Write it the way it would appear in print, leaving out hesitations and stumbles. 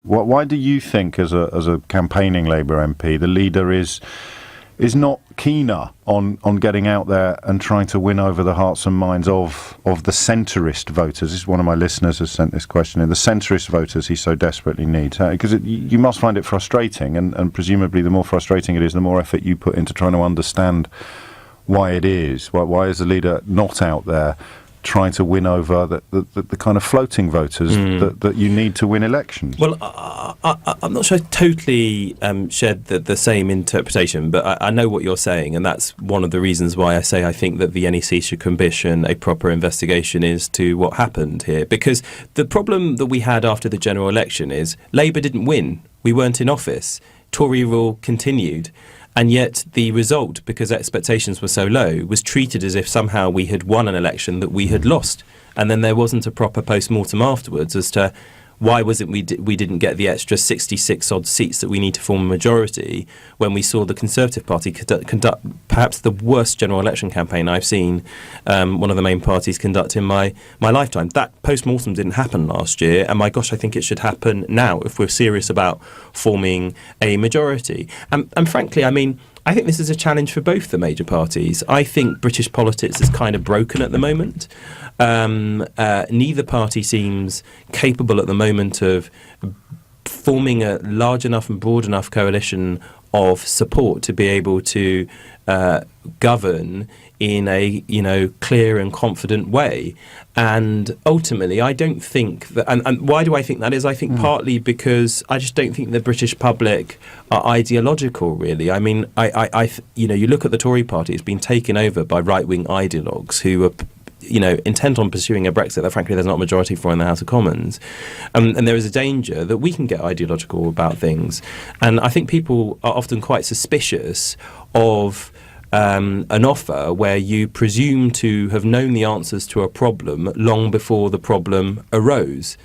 Why do you think, as a campaigning Labour MP, the leader is not keener on getting out there and trying to win over the hearts and minds of the centrist voters? This is one of my listeners has sent this question in. The centrist voters he so desperately needs. Because you must find it frustrating, and presumably the more frustrating it is, the more effort you put into trying to understand why it is. Why is the leader not out there trying to win over the kind of floating voters that you need to win elections? Well, I'm not sure I totally shared the same interpretation, but I know what you're saying, and that's one of the reasons why I say I think that the NEC should commission a proper investigation into what happened here. Because the problem that we had after the general election is Labour didn't win. We weren't in office. Tory rule continued. And yet the result, because expectations were so low, was treated as if somehow we had won an election that we had lost. And then there wasn't a proper post-mortem afterwards as to why was it we didn't get the extra 66 odd seats that we need to form a majority when we saw the Conservative Party conduct perhaps the worst general election campaign I've seen one of the main parties conduct in my lifetime. That post-mortem didn't happen last year, and my gosh, I think it should happen now if we're serious about forming a majority. And frankly, I mean, I think this is a challenge for both the major parties. I think British politics is kind of broken at the moment. Neither party seems capable at the moment of forming a large enough and broad enough coalition of support to be able to govern in a clear and confident way. And ultimately, I don't think that. And why do I think that is? I think partly because I just don't think the British public are ideological. Really, I mean, you look at the Tory party; it's been taken over by right-wing ideologues who are intent on pursuing a Brexit that frankly there's not a majority for in the House of Commons. And there is a danger that we can get ideological about things. And I think people are often quite suspicious of an offer where you presume to have known the answers to a problem long before the problem arose.